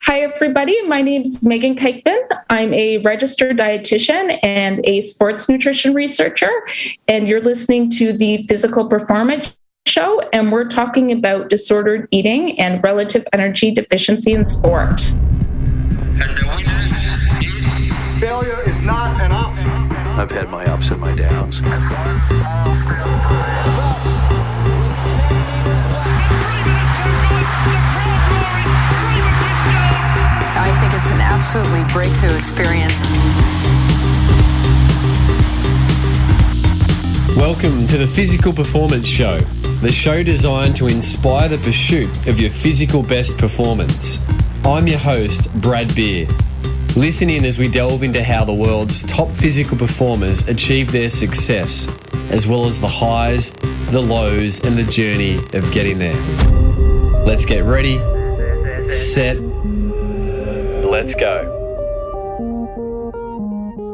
Hi, everybody. My name is Megan Kuikman. I'm a registered dietitian and a sports nutrition researcher, and you're listening to the Physical Performance Show, and we're talking about disordered eating and relative energy deficiency in sport. Failure is not an option. I've had my ups and my downs. I think it's an absolutely breakthrough experience. Welcome to the Physical Performance Show, the show designed to inspire the pursuit of your physical best performance. I'm your host, Brad Beer. Listen in as we delve into how the world's top physical performers achieve their success, as well as the highs, the lows, and the journey of getting there. Let's get ready, set, let's go.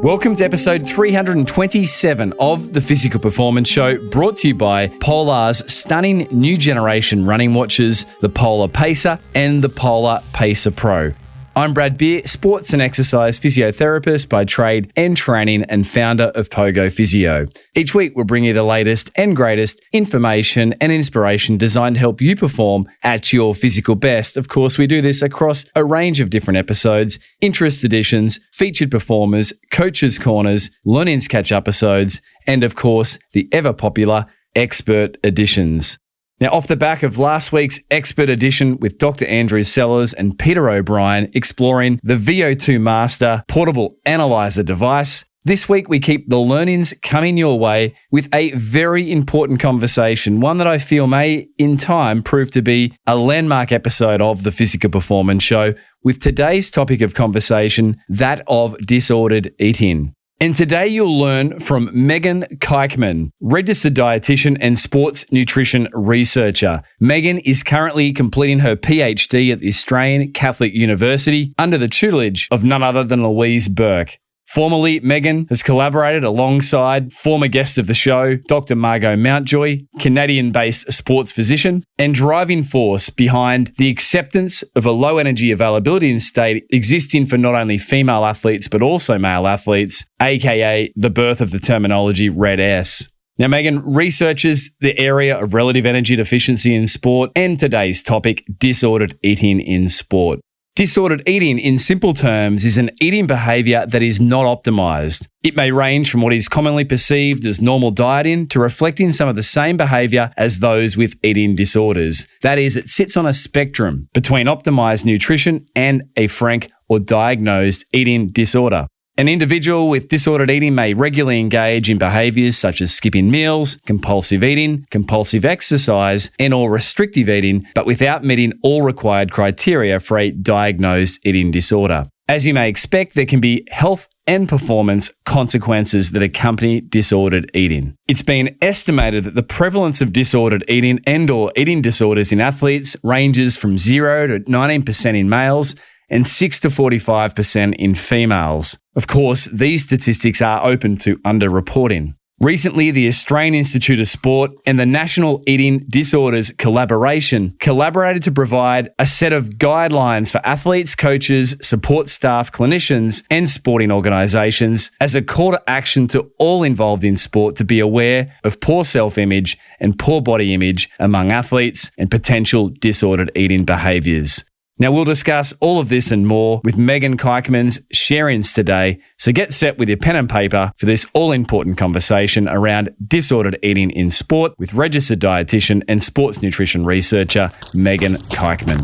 Welcome to episode 327 of the Physical Performance Show, brought to you by Polar's stunning new generation running watches, the Polar Pacer and the Polar Pacer Pro. I'm Brad Beer, sports and exercise physiotherapist by trade and training and founder of Pogo Physio. Each week we'll bring you the latest and greatest information and inspiration designed to help you perform at your physical best. Of course, we do this across a range of different episodes, interest editions, featured performers, coaches' corners, learnings catch-up episodes, and of course, the ever-popular expert editions. Now, off the back of last week's expert edition with Dr. Andrew Sellers and Peter O'Brien exploring the VO2 Master portable analyzer device, this week we keep the learnings coming your way with a very important conversation, one that I feel may, in time, prove to be a landmark episode of the Physical Performance Show, with today's topic of conversation, that of disordered eating. And today you'll learn from Megan Kuikman, registered dietitian and sports nutrition researcher. Megan is currently completing her PhD at the Australian Catholic University under the tutelage of none other than Louise Burke. Formerly, Megan has collaborated alongside former guest of the show, Dr. Margot Mountjoy, Canadian-based sports physician, and driving force behind the acceptance of a low energy availability in state existing for not only female athletes, but also male athletes, aka the birth of the terminology Red S. Now, Megan researches the area of relative energy deficiency in sport and today's topic, disordered eating in sport. Disordered eating, in simple terms, is an eating behaviour that is not optimised. It may range from what is commonly perceived as normal dieting to reflecting some of the same behaviour as those with eating disorders. That is, it sits on a spectrum between optimised nutrition and a frank or diagnosed eating disorder. An individual with disordered eating may regularly engage in behaviours such as skipping meals, compulsive eating, compulsive exercise, and/or restrictive eating, but without meeting all required criteria for a diagnosed eating disorder. As you may expect, there can be health and performance consequences that accompany disordered eating. It's been estimated that the prevalence of disordered eating and/or eating disorders in athletes ranges from 0 to 19% in males and 6 to 45% in females. Of course, these statistics are open to underreporting. Recently, the Australian Institute of Sport and the National Eating Disorders Collaboration collaborated to provide a set of guidelines for athletes, coaches, support staff, clinicians, and sporting organisations as a call to action to all involved in sport to be aware of poor self-image and poor body image among athletes and potential disordered eating behaviours. Now, we'll discuss all of this and more with Megan Kuikman's sharings today, so get set with your pen and paper for this all-important conversation around disordered eating in sport with registered dietitian and sports nutrition researcher Megan Kuikman.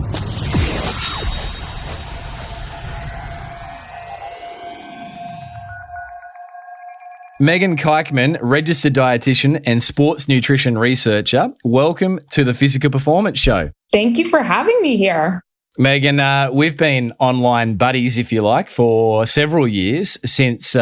Megan Kuikman, registered dietitian and sports nutrition researcher, welcome to the Physical Performance Show. Thank you for having me here. Megan, we've been online buddies, if you like, for several years since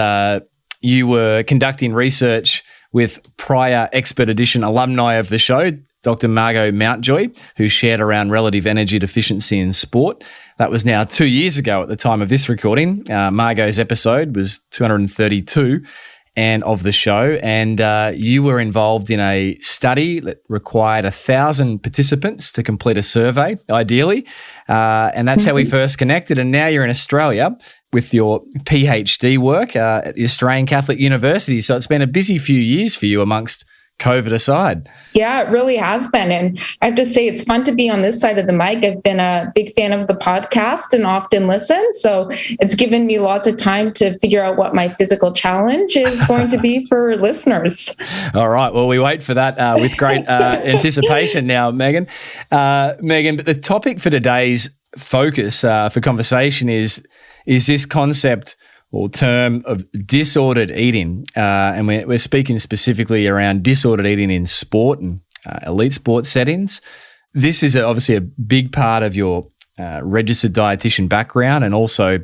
you were conducting research with prior expert edition alumni of the show, Dr. Margot Mountjoy, who shared around relative energy deficiency in sport. That was now 2 years ago at the time of this recording. Margot's episode was 232. and of the show, and you were involved in a study that required 1,000 participants to complete a survey, ideally, and that's how we first connected. And now you're in Australia with your PhD work at the Australian Catholic University. So it's been a busy few years for you amongst COVID aside. Yeah, it really has been. And I have to say, it's fun to be on this side of the mic. I've been a big fan of the podcast and often listen. So it's given me lots of time to figure out what my physical challenge is going to be for listeners. All right. Well, we wait for that with great anticipation now, Megan. Megan, but the topic for today's focus for conversation is this concept or term of disordered eating. And we're speaking specifically around disordered eating in sport and elite sports settings. This is obviously a big part of your registered dietitian background and also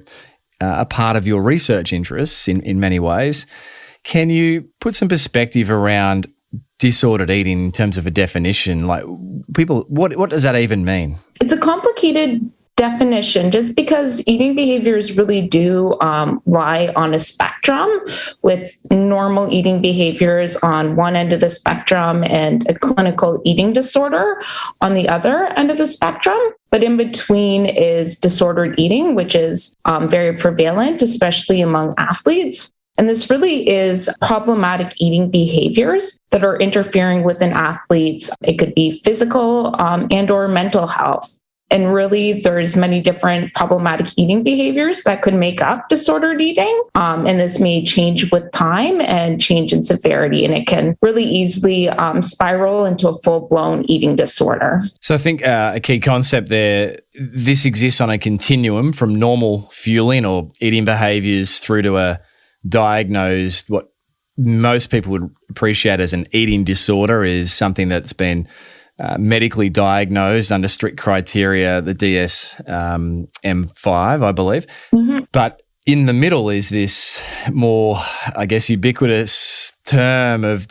a part of your research interests in many ways. Can you put some perspective around disordered eating in terms of a definition? Like, people, what does that even mean? It's a complicated definition, just because eating behaviors really do lie on a spectrum, with normal eating behaviors on one end of the spectrum and a clinical eating disorder on the other end of the spectrum. But in between is disordered eating, which is very prevalent, especially among athletes. And this really is problematic eating behaviors that are interfering with an athlete's, it could be physical and or mental health. And really, there's many different problematic eating behaviors that could make up disordered eating. And this may change with time and change in severity. And it can really easily spiral into a full-blown eating disorder. So I think a key concept there, this exists on a continuum from normal fueling or eating behaviors through to a diagnosed, what most people would appreciate as an eating disorder, is something that's been medically diagnosed under strict criteria, the DSM-5, I believe. Mm-hmm. But in the middle is this more, I guess, ubiquitous term of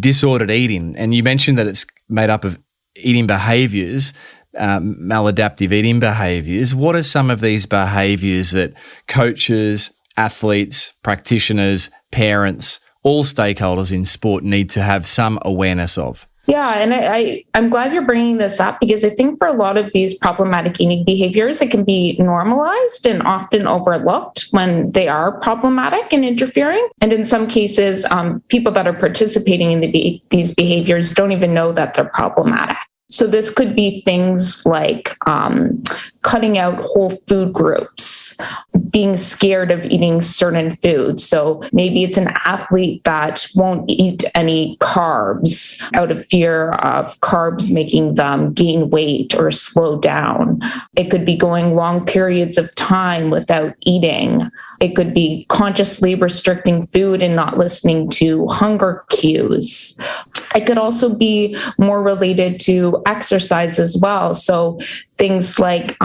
disordered eating. And you mentioned that it's made up of eating behaviours, maladaptive eating behaviours. What are some of these behaviours that coaches, athletes, practitioners, parents, all stakeholders in sport need to have some awareness of? Yeah, and I'm glad you're bringing this up, because I think for a lot of these problematic eating behaviors, it can be normalized and often overlooked when they are problematic and interfering. And in some cases, people that are participating in these behaviors don't even know that they're problematic. So this could be things like cutting out whole food groups, being scared of eating certain foods. So maybe it's an athlete that won't eat any carbs out of fear of carbs making them gain weight or slow down. It could be going long periods of time without eating. It could be consciously restricting food and not listening to hunger cues. It could also be more related to exercise as well. So things like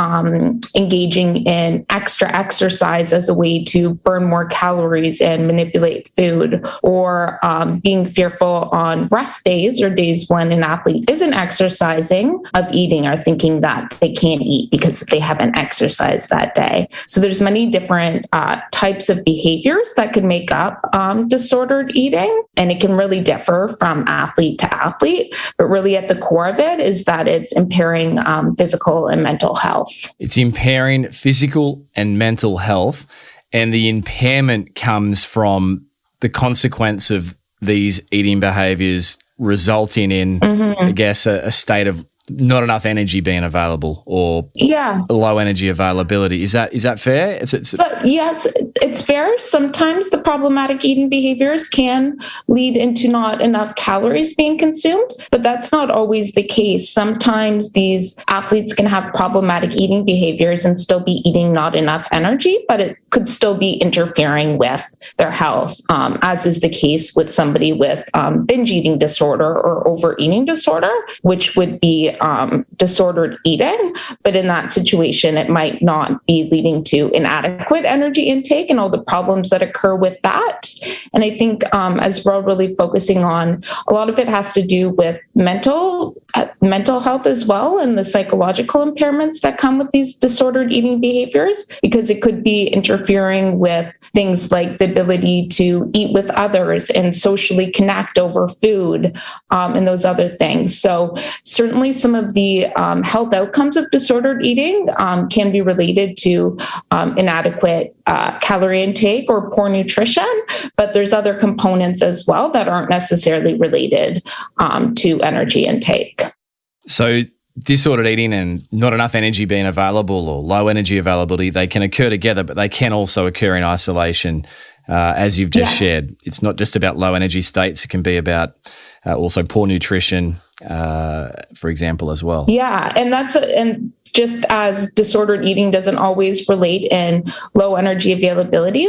engaging in extra exercise as a way to burn more calories and manipulate food, or being fearful on rest days or days when an athlete isn't exercising of eating, or thinking that they can't eat because they haven't exercised that day. So there's many different types of behaviors that could make up disordered eating, and it can really differ from athlete to athlete. But really at the core of it is that it's impairing physical and mental health. It's impairing physical and mental health, and the impairment comes from the consequence of these eating behaviours resulting in, I guess, a state of not enough energy being available, or low energy availability. Is that fair? Yes, it's fair. Sometimes the problematic eating behaviors can lead into not enough calories being consumed, but that's not always the case. Sometimes these athletes can have problematic eating behaviors and still be eating not enough energy, but it could still be interfering with their health, as is the case with somebody with binge eating disorder or overeating disorder, which would be disordered eating, but in that situation, it might not be leading to inadequate energy intake and all the problems that occur with that. And I think as we're really focusing on, a lot of it has to do with mental health as well, and the psychological impairments that come with these disordered eating behaviors, because it could be interfering with things like the ability to eat with others and socially connect over food, and those other things. So certainly some of the health outcomes of disordered eating can be related to inadequate calorie intake or poor nutrition, but there's other components as well that aren't necessarily related to energy intake. So disordered eating and not enough energy being available or low energy availability, they can occur together, but they can also occur in isolation, as you've just shared. It's not just about low energy states. It can be about also poor nutrition, for example, as well. Yeah, and just as disordered eating doesn't always relate in low energy availability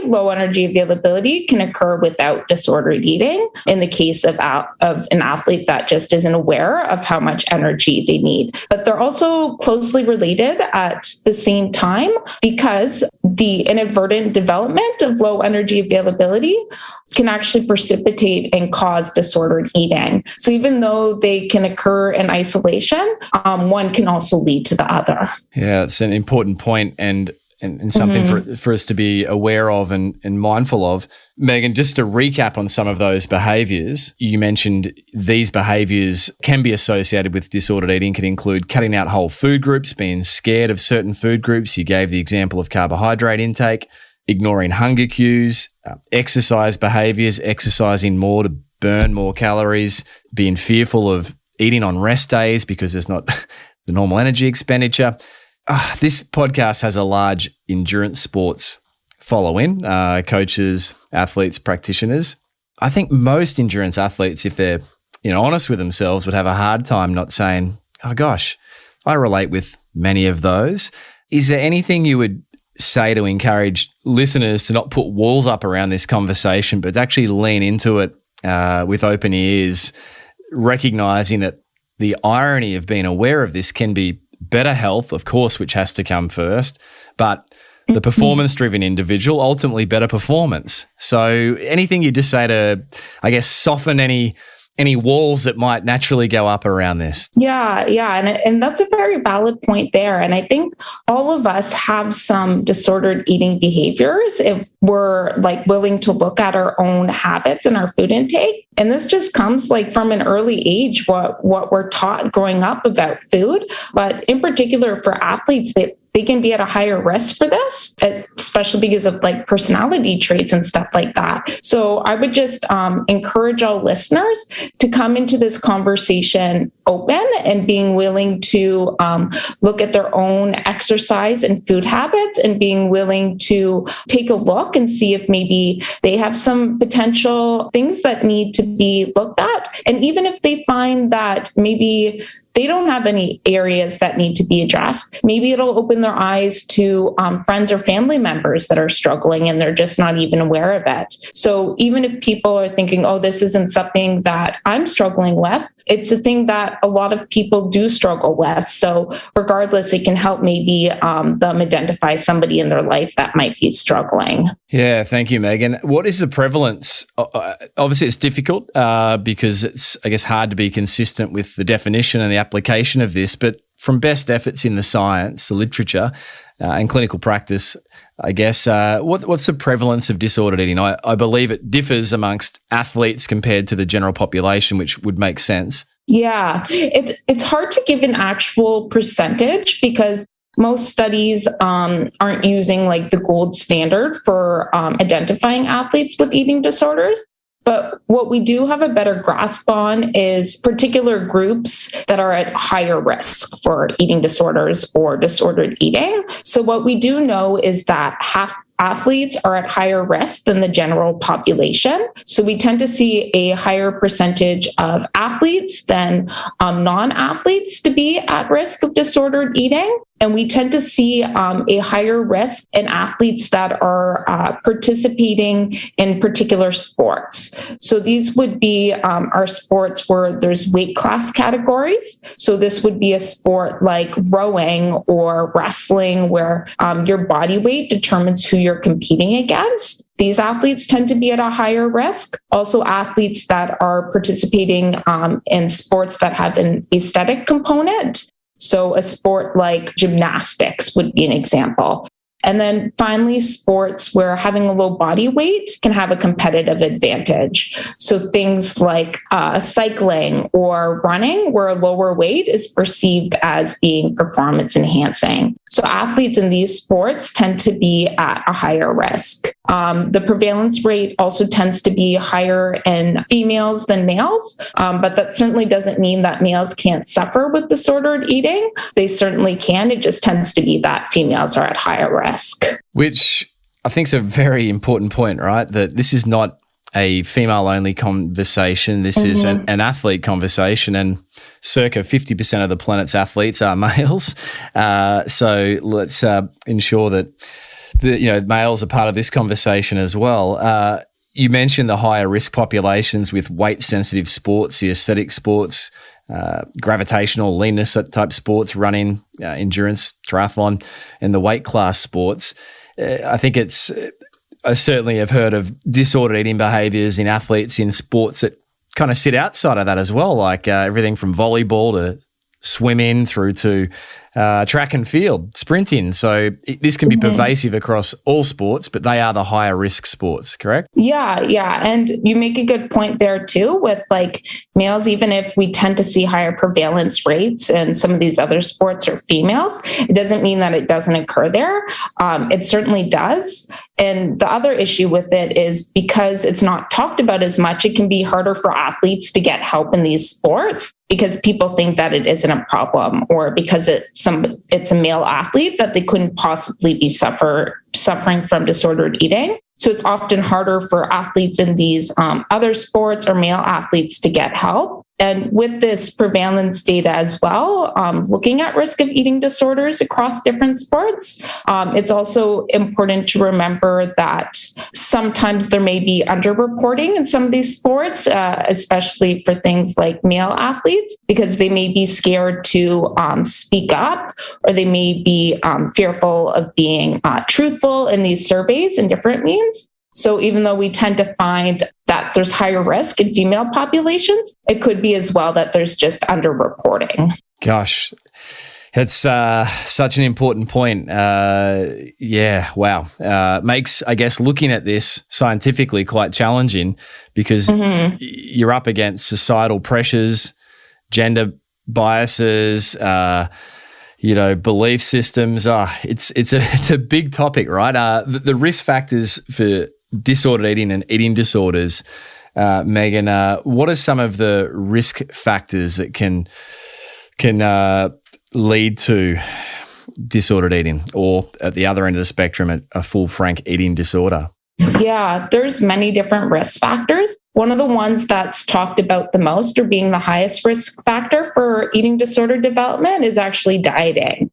can occur without disordered eating in the case of an athlete that just isn't aware of how much energy they need. But they're also closely related at the same time, because the inadvertent development of low energy availability can actually precipitate and cause disordered eating. So even though they can occur in isolation, one can also lead to the other. Yeah, it's an important point and something for us to be aware of and mindful of. Megan, just to recap on some of those behaviours, you mentioned these behaviours can be associated with disordered eating, can include cutting out whole food groups, being scared of certain food groups. You gave the example of carbohydrate intake, ignoring hunger cues, exercise behaviours, exercising more to burn more calories, being fearful of eating on rest days because there's not the normal energy expenditure. This podcast has a large endurance sports following, coaches, athletes, practitioners. I think most endurance athletes, if they're honest with themselves, would have a hard time not saying, oh gosh, I relate with many of those. Is there anything you would say to encourage listeners to not put walls up around this conversation, but to actually lean into it with open ears, recognizing that the irony of being aware of this can be better health, of course, which has to come first, but the performance-driven individual, ultimately better performance. So anything you just say to, I guess, soften any walls that might naturally go up around this? Yeah. And that's a very valid point there. And I think all of us have some disordered eating behaviors if we're willing to look at our own habits and our food intake. And this just comes from an early age, what we're taught growing up about food. But in particular for athletes, they can be at a higher risk for this, especially because of personality traits and stuff like that. So I would just encourage all listeners to come into this conversation open and being willing to look at their own exercise and food habits, and being willing to take a look and see if maybe they have some potential things that need to be looked at. And even if they find that maybe they don't have any areas that need to be addressed, maybe it'll open their eyes to friends or family members that are struggling and they're just not even aware of it. So even if people are thinking, oh, this isn't something that I'm struggling with, it's a thing that a lot of people do struggle with. So regardless, it can help maybe them identify somebody in their life that might be struggling. Yeah, thank you, Megan. What is the prevalence? Obviously, it's difficult because it's, I guess, hard to be consistent with the definition and the application of this, but from best efforts in the science, the literature, and clinical practice, I guess, what's the prevalence of disordered eating? I believe it differs amongst athletes compared to the general population, which would make sense. Yeah, it's hard to give an actual percentage because most studies aren't using the gold standard for identifying athletes with eating disorders. But what we do have a better grasp on is particular groups that are at higher risk for eating disorders or disordered eating. So what we do know is that athletes are at higher risk than the general population. So we tend to see a higher percentage of athletes than non-athletes to be at risk of disordered eating. And we tend to see a higher risk in athletes that are participating in particular sports. So these would be our sports where there's weight class categories. So this would be a sport like rowing or wrestling where your body weight determines who you're competing against. These athletes tend to be at a higher risk. Also, athletes that are participating in sports that have an aesthetic component. So a sport like gymnastics would be an example. And then finally, sports where having a low body weight can have a competitive advantage. So things like cycling or running, where a lower weight is perceived as being performance enhancing. So athletes in these sports tend to be at a higher risk. The prevalence rate also tends to be higher in females than males, but that certainly doesn't mean that males can't suffer with disordered eating. They certainly can. It just tends to be that females are at higher risk. Which I think is a very important point, right? That this is not a female-only conversation. This is an athlete conversation, and circa 50% of the planet's athletes are males. So let's ensure that males are part of this conversation as well. You mentioned the higher risk populations with weight-sensitive sports, the aesthetic sports, gravitational leanness type sports, running, endurance, triathlon, and the weight class sports. I certainly have heard of disordered eating behaviours in athletes in sports that kind of sit outside of that as well, like everything from volleyball to swimming through to track and field, sprinting. So this can be pervasive across all sports, but they are the higher risk sports, correct? Yeah. And you make a good point there too with like males, even if we tend to see higher prevalence rates in some of these other sports or females, it doesn't mean that it doesn't occur there. It certainly does. And the other issue with it is because it's not talked about as much, it can be harder for athletes to get help in these sports because people think that it isn't a problem, or because it's a male athlete that they couldn't possibly be suffering from disordered eating. So it's often harder for athletes in these other sports or male athletes to get help. And with this prevalence data as well, looking at risk of eating disorders across different sports, it's also important to remember that sometimes there may be underreporting in some of these sports, especially for things like male athletes, because they may be scared to speak up, or they may be fearful of being truthful in these surveys in different means. So even though we tend to find that there's higher risk in female populations, it could be as well that there's just underreporting. Gosh, that's such an important point. Wow. Makes, I guess, looking at this scientifically quite challenging because you're up against societal pressures, gender biases, belief systems. It's a big topic, right? The risk factors for disordered eating and eating disorders, Megan, what are some of the risk factors that can lead to disordered eating, or at the other end of the spectrum, a full frank eating disorder? Yeah, there's many different risk factors. One of the ones that's talked about the most, or being the highest risk factor for eating disorder development, is actually dieting.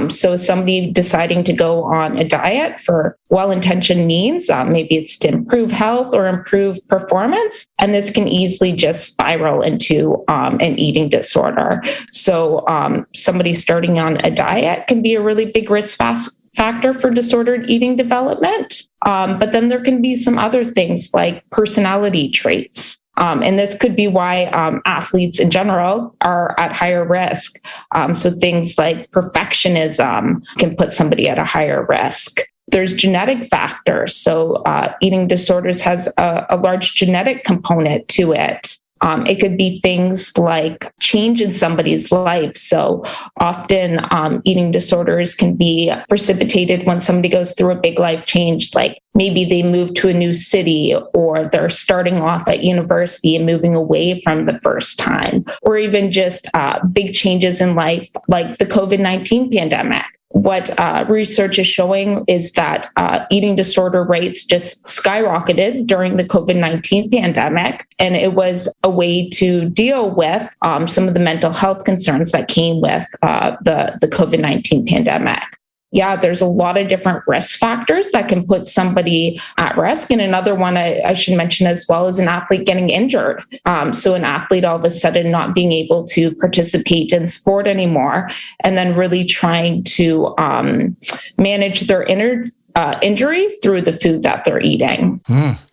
So somebody deciding to go on a diet for well-intentioned means, maybe it's to improve health or improve performance, and this can easily just spiral into an eating disorder. So somebody starting on a diet can be a really big risk factor for disordered eating development. But then there can be some other things like personality traits. And this could be why athletes in general are at higher risk. So things like perfectionism can put somebody at a higher risk. There's genetic factors. So eating disorders has a large genetic component to it. It could be things like change in somebody's life. So often eating disorders can be precipitated when somebody goes through a big life change, like maybe they move to a new city, or they're starting off at university and moving away from the first time, or even just big changes in life, like the COVID-19 pandemic, what research is showing is that eating disorder rates just skyrocketed during the COVID-19 pandemic. And it was a way to deal with some of the mental health concerns that came with the COVID-19 pandemic. Yeah, there's a lot of different risk factors that can put somebody at risk. And another one I should mention as well is an athlete getting injured. So an athlete all of a sudden not being able to participate in sport anymore, and then really trying to manage their injury through the food that they're eating.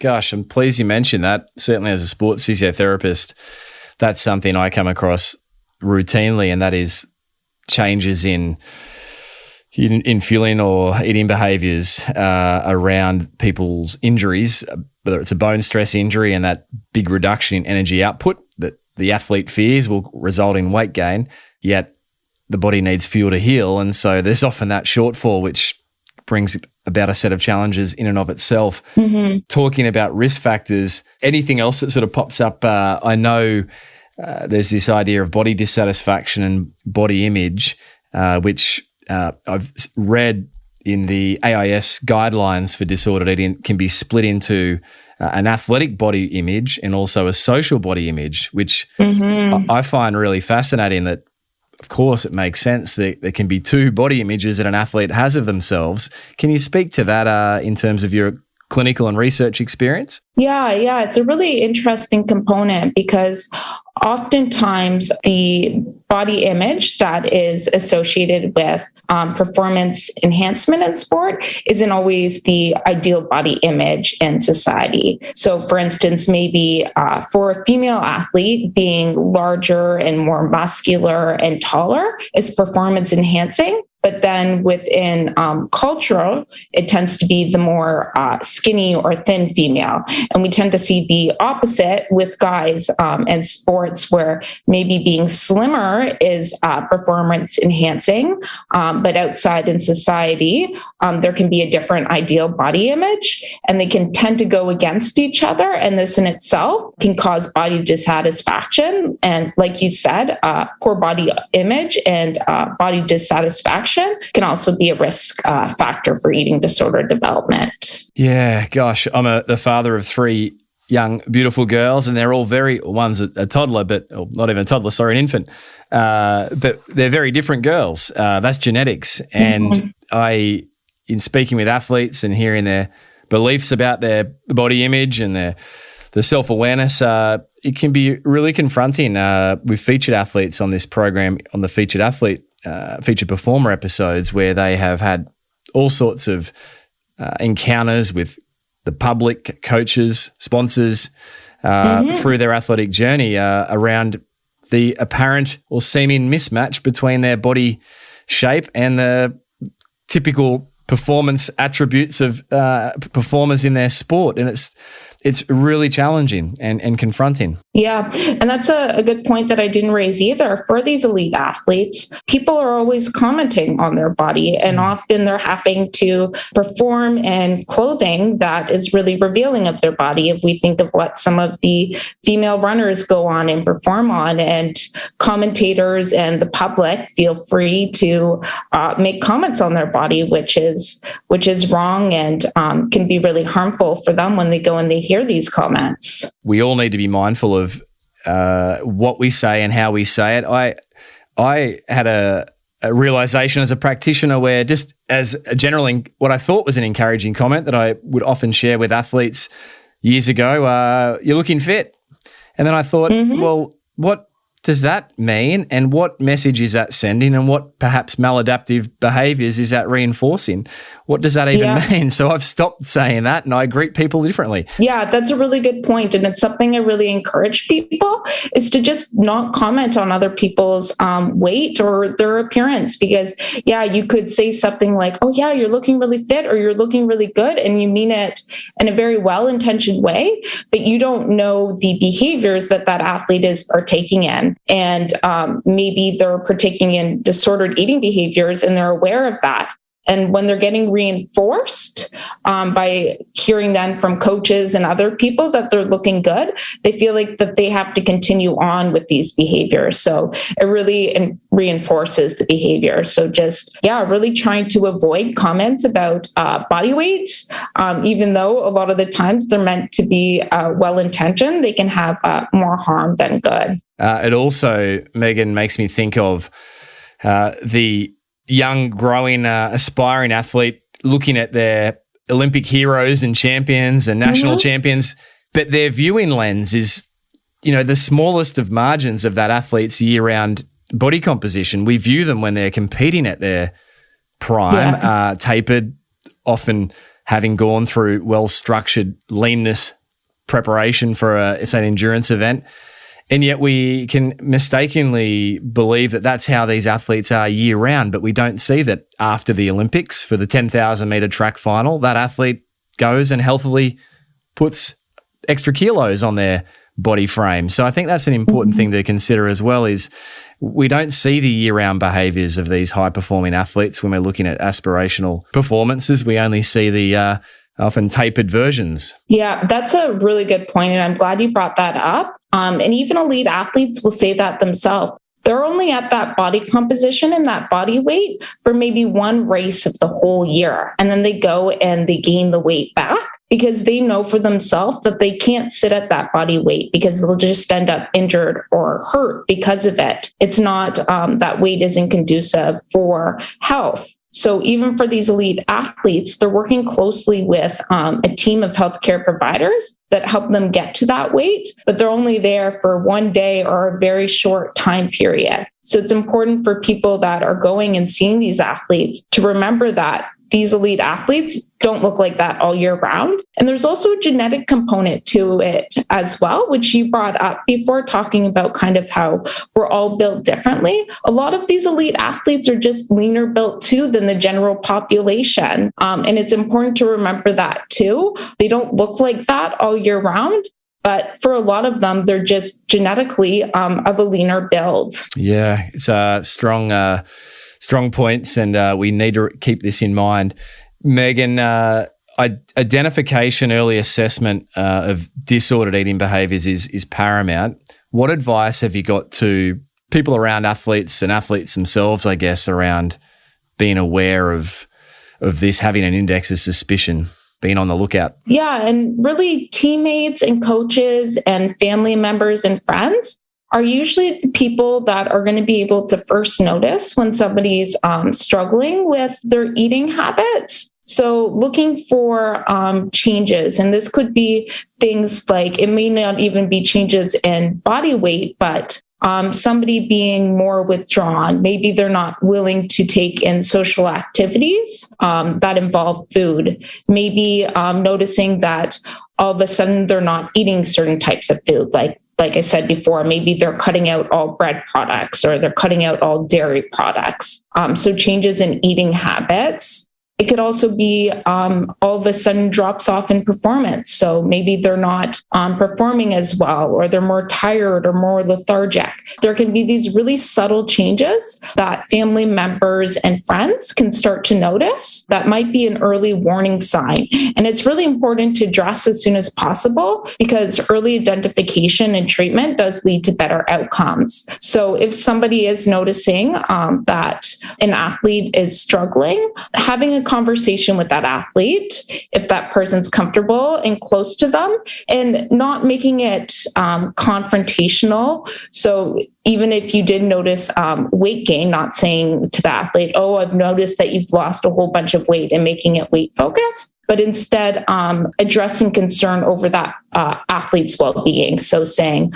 Gosh, I'm pleased you mentioned that. Certainly as a sports physiotherapist, that's something I come across routinely, and that is changes in fueling or eating behaviours around people's injuries, whether it's a bone stress injury and that big reduction in energy output that the athlete fears will result in weight gain, yet the body needs fuel to heal. And so there's often that shortfall, which brings about a set of challenges in and of itself. Mm-hmm. Talking about risk factors, anything else that sort of pops up? I know there's this idea of body dissatisfaction and body image, which I've read in the AIS guidelines for disordered eating can be split into an athletic body image and also a social body image, which I find really fascinating. That, of course, it makes sense that there can be two body images that an athlete has of themselves. Can you speak to that in terms of your clinical and research experience? Yeah, it's a really interesting component because oftentimes the body image that is associated with performance enhancement in sport isn't always the ideal body image in society. So for instance, maybe for a female athlete, being larger and more muscular and taller is performance enhancing. But then within cultural, it tends to be the more skinny or thin female. And we tend to see the opposite with guys and sports, where maybe being slimmer is performance enhancing. But outside in society, there can be a different ideal body image, and they can tend to go against each other. And this in itself can cause body dissatisfaction. And like you said, poor body image and body dissatisfaction can also be a risk factor for eating disorder development. Yeah, gosh, I'm the father of three young, beautiful girls, and they're all one's a toddler, or not even a toddler, sorry, an infant, but they're very different girls. That's genetics. And in speaking with athletes and hearing their beliefs about their body image and the self-awareness, it can be really confronting. We've featured athletes on this program, on the featured performer episodes, where they have had all sorts of encounters with the public, coaches, sponsors, through their athletic journey around the apparent or seeming mismatch between their body shape and the typical performance attributes of performers in their sport. And it's really challenging and confronting. Yeah, and that's a good point that I didn't raise either. For these elite athletes, people are always commenting on their body, and often they're having to perform in clothing that is really revealing of their body. If we think of what some of the female runners go on and perform on, and commentators and the public feel free to make comments on their body, which is wrong and can be really harmful for them when they go and they hear these comments. We all need to be mindful of what we say and how we say it. I had a realization as a practitioner where, just as a general, what I thought was an encouraging comment that I would often share with athletes years ago, you're looking fit. And then I thought, well, what does that mean, and what message is that sending, and what perhaps maladaptive behaviours is that reinforcing? What does that even mean? So I've stopped saying that, and I greet people differently. Yeah, that's a really good point. And it's something I really encourage people, is to just not comment on other people's weight or their appearance, because you could say something like, oh yeah, you're looking really fit, or you're looking really good, and you mean it in a very well-intentioned way, but you don't know the behaviors that athlete is partaking in. And maybe they're partaking in disordered eating behaviors and they're aware of that. And when they're getting reinforced by hearing then from coaches and other people that they're looking good, they feel like that they have to continue on with these behaviors. So it really reinforces the behavior. So just, really trying to avoid comments about body weight, even though a lot of the times they're meant to be well-intentioned, they can have more harm than good. It also, Megan, makes me think of the young, growing, aspiring athlete looking at their Olympic heroes and champions and national champions, but their viewing lens is, the smallest of margins of that athlete's year-round body composition. We view them when they're competing at their prime, tapered, often having gone through well-structured leanness preparation for an endurance event. And yet we can mistakenly believe that that's how these athletes are year round, but we don't see that after the Olympics for the 10,000 metre track final, that athlete goes and healthily puts extra kilos on their body frame. So I think that's an important thing to consider as well, is we don't see the year-round behaviours of these high-performing athletes when we're looking at aspirational performances. We only see the often tapered versions. Yeah, that's a really good point, and I'm glad you brought that up. And even elite athletes will say that themselves. They're only at that body composition and that body weight for maybe one race of the whole year. And then they go and they gain the weight back because they know for themselves that they can't sit at that body weight because they'll just end up injured or hurt because of it. It's not that weight isn't conducive for health. So even for these elite athletes, they're working closely with a team of healthcare providers that help them get to that weight, but they're only there for one day or a very short time period. So it's important for people that are going and seeing these athletes to remember that these elite athletes don't look like that all year round. And there's also a genetic component to it as well, which you brought up before, talking about kind of how we're all built differently. A lot of these elite athletes are just leaner built too than the general population. And it's important to remember that too. They don't look like that all year round. But for a lot of them, they're just genetically of a leaner build. Yeah, it's a strong points, and we need to keep this in mind. Megan, identification, early assessment of disordered eating behaviours is paramount. What advice have you got to people around athletes and athletes themselves, I guess, around being aware of this, having an index of suspicion, being on the lookout? Yeah, and really teammates and coaches and family members and friends are usually the people that are going to be able to first notice when somebody's struggling with their eating habits. So looking for changes, and this could be things like, it may not even be changes in body weight, but somebody being more withdrawn. Maybe they're not willing to take in social activities that involve food. Maybe noticing that all of a sudden they're not eating certain types of food, like I said before, maybe they're cutting out all bread products or they're cutting out all dairy products. So changes in eating habits. It could also be all of a sudden drops off in performance. So maybe they're not performing as well, or they're more tired or more lethargic. There can be these really subtle changes that family members and friends can start to notice that might be an early warning sign. And it's really important to address as soon as possible because early identification and treatment does lead to better outcomes. So if somebody is noticing that an athlete is struggling, having a conversation with that athlete, if that person's comfortable and close to them, and not making it confrontational. So even if you did notice weight gain, not saying to the athlete, "Oh, I've noticed that you've lost a whole bunch of weight," and making it weight focused, but instead addressing concern over that athlete's well-being. So saying,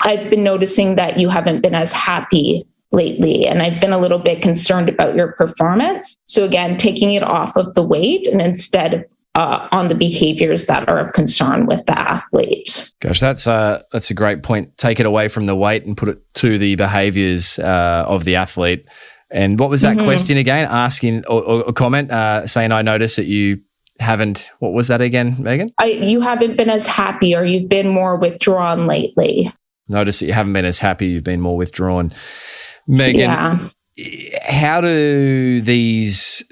"I've been noticing that you haven't been as happy lately, and I've been a little bit concerned about your performance." So again, taking it off of the weight and instead on the behaviors that are of concern with the athlete. Gosh, that's a great point. Take it away from the weight and put it to the behaviors of the athlete. And what was that question again? Asking or a comment saying, "I notice that you haven't," what was that again, Megan? You haven't been as happy, or you've been more withdrawn lately. Notice that you haven't been as happy, you've been more withdrawn. Megan, how do these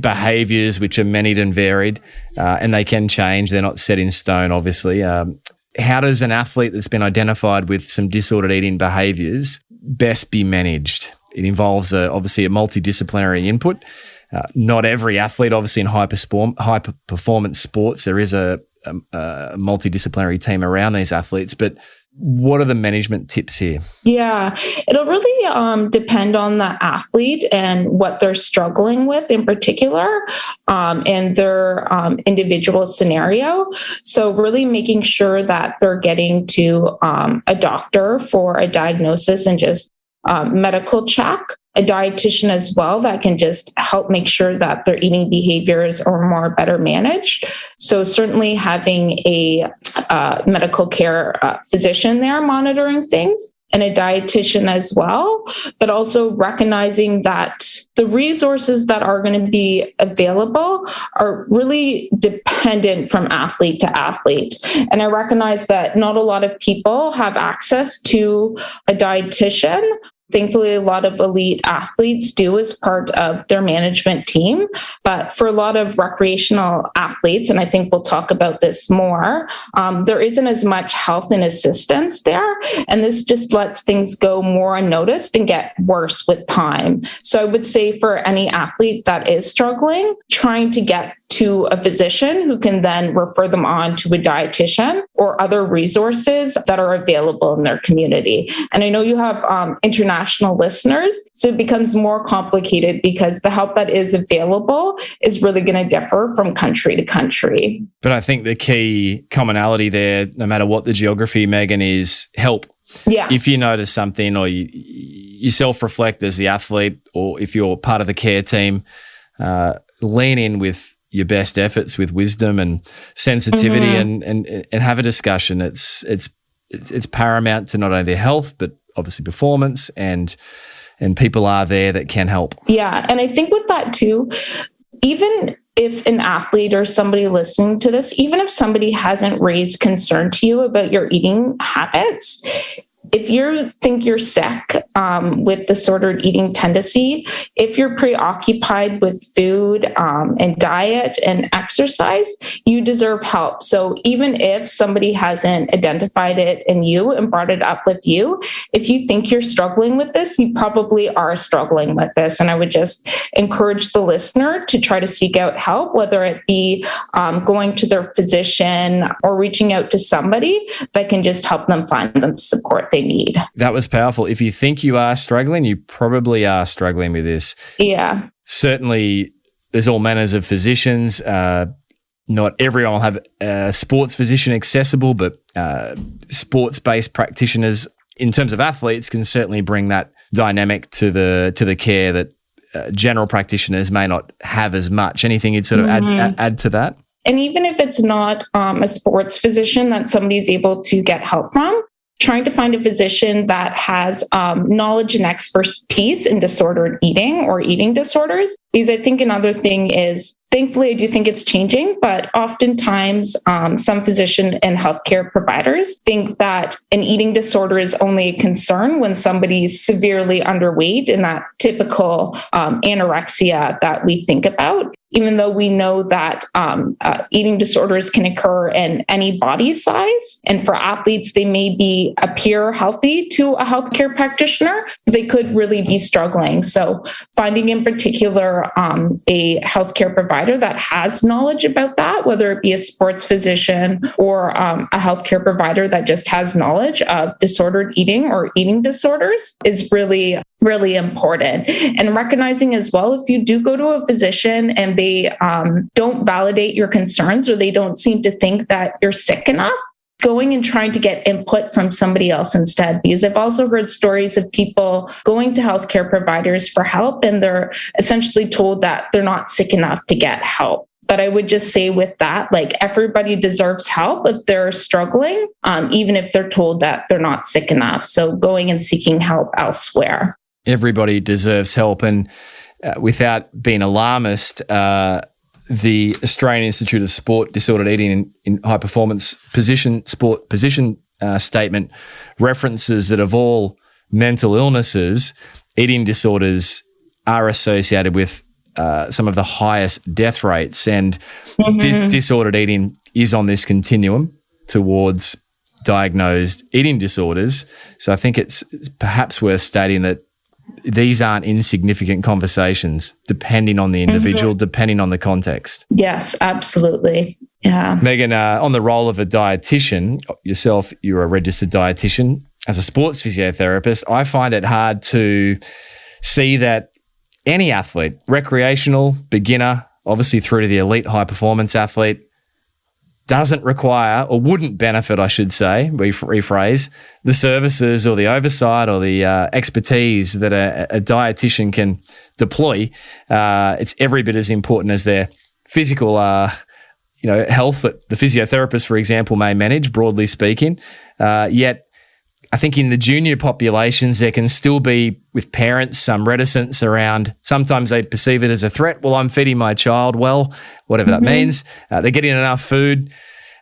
behaviours, which are many and varied, and they can change, they're not set in stone, obviously. How does an athlete that's been identified with some disordered eating behaviours best be managed? It involves obviously a multidisciplinary input. Not every athlete, obviously in high performance sports, there is a multidisciplinary team around these athletes, but what are the management tips here? Yeah, it'll really depend on the athlete and what they're struggling with in particular, and their individual scenario. So really making sure that they're getting to a doctor for a diagnosis and just medical check, a dietitian as well that can just help make sure that their eating behaviors are better managed. So certainly having a medical care physician there monitoring things, and a dietitian as well, but also recognizing that the resources that are going to be available are really dependent from athlete to athlete. And I recognize that not a lot of people have access to a dietitian. Thankfully, a lot of elite athletes do as part of their management team. But for a lot of recreational athletes, and I think we'll talk about this more, there isn't as much help and assistance there. And this just lets things go more unnoticed and get worse with time. So I would say for any athlete that is struggling, trying to get to a physician who can then refer them on to a dietitian or other resources that are available in their community. And I know you have international listeners, so it becomes more complicated because the help that is available is really going to differ from country to country. But I think the key commonality there, no matter what the geography, Megan, is help. Yeah. If you notice something or you self-reflect as the athlete, or if you're part of the care team, lean in with your best efforts with wisdom and sensitivity, and have a discussion. It's paramount to not only their health, but obviously performance, and people are there that can help. Yeah. And I think with that too, even if an athlete or somebody listening to this, even if somebody hasn't raised concern to you about your eating habits, if you think you're sick with disordered eating tendency, if you're preoccupied with food and diet and exercise, you deserve help. So even if somebody hasn't identified it in you and brought it up with you, if you think you're struggling with this, you probably are struggling with this. And I would just encourage the listener to try to seek out help, whether it be going to their physician or reaching out to somebody that can just help them find the support they need. That was powerful. If you think you are struggling, you probably are struggling with this. Yeah. Certainly, there's all manners of physicians. Not everyone will have a sports physician accessible, but sports-based practitioners, in terms of athletes, can certainly bring that dynamic to the care that general practitioners may not have as much. Anything you'd sort of add to that? And even if it's not a sports physician that somebody's able to get help from, trying to find a physician that has knowledge and expertise in disordered eating or eating disorders. Because I think another thing is, thankfully, I do think it's changing, but oftentimes some physician and healthcare providers think that an eating disorder is only a concern when somebody's severely underweight, and that typical anorexia that we think about, even though we know that eating disorders can occur in any body size. And for athletes, they may appear healthy to a healthcare practitioner, but they could really be struggling. So finding in particular a healthcare provider that has knowledge about that, whether it be a sports physician or a healthcare provider that just has knowledge of disordered eating or eating disorders, is really, really important. And recognizing as well, if you do go to a physician and they don't validate your concerns, or they don't seem to think that you're sick enough, going and trying to get input from somebody else instead. Because I've also heard stories of people going to healthcare providers for help, and they're essentially told that they're not sick enough to get help. But I would just say with that, like, everybody deserves help if they're struggling, even if they're told that they're not sick enough. So going and seeking help elsewhere. Everybody deserves help. And without being alarmist, the Australian Institute of Sport Disordered Eating in High Performance Sport Position statement references that of all mental illnesses, eating disorders are associated with some of the highest death rates, and disordered eating is on this continuum towards diagnosed eating disorders. So I think it's perhaps worth stating that these aren't insignificant conversations, depending on the individual, depending on the context. Yes, absolutely. Yeah. Megan, on the role of a dietitian, yourself, you're a registered dietitian. As a sports physiotherapist, I find it hard to see that any athlete, recreational, beginner, obviously through to the elite high performance athlete, doesn't require, or wouldn't benefit, I should say, rephrase, the services or the oversight or the expertise that a dietitian can deploy. It's every bit as important as their physical health that the physiotherapist, for example, may manage, broadly speaking. Yet, I think in the junior populations, there can still be, with parents, some reticence around, sometimes they perceive it as a threat. Well, I'm feeding my child well, whatever that means. They're getting enough food.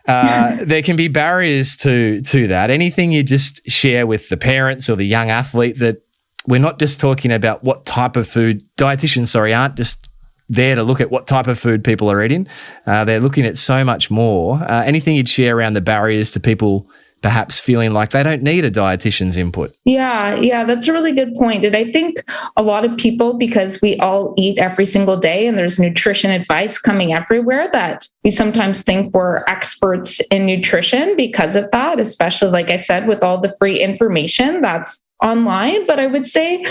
There can be barriers to that. Anything you just share with the parents or the young athlete, that we're not just talking about what type of food, dietitians, aren't just there to look at what type of food people are eating. They're looking at so much more. Anything you'd share around the barriers to people perhaps feeling like they don't need a dietitian's input? Yeah, that's a really good point. And I think a lot of people, because we all eat every single day and there's nutrition advice coming everywhere, that we sometimes think we're experts in nutrition because of that, especially, like I said, with all the free information that's online. But I would say,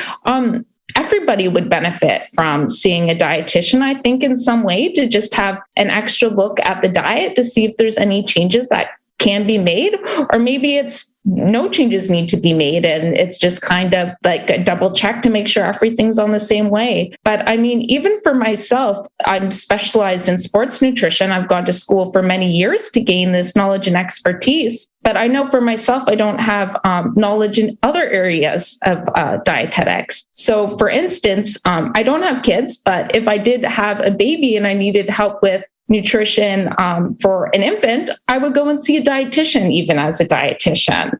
everybody would benefit from seeing a dietitian, I think, in some way, to just have an extra look at the diet to see if there's any changes that can be made, or maybe it's no changes need to be made and it's just kind of like a double check to make sure everything's on the same way. But I mean, even for myself, I'm specialized in sports nutrition. I've gone to school for many years to gain this knowledge and expertise. But I know for myself, I don't have knowledge in other areas of dietetics. So for instance, I don't have kids, but if I did have a baby and I needed help with nutrition for an infant, I would go and see a dietitian, even as a dietitian.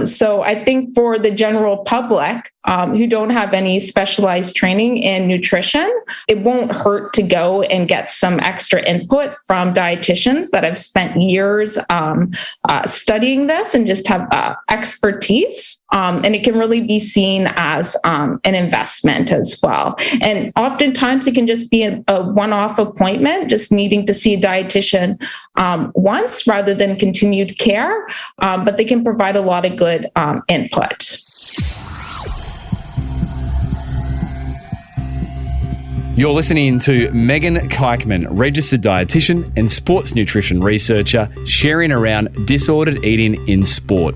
So I think for the general public who don't have any specialized training in nutrition, it won't hurt to go and get some extra input from dietitians that have spent years studying this and just have expertise. And it can really be seen as an investment as well. And oftentimes it can just be a one-off appointment, just needing to see a dietitian once rather than continued care. But they can provide a lot of good input. You're listening to Megan Kuikman, registered dietitian and sports nutrition researcher, sharing around disordered eating in sport.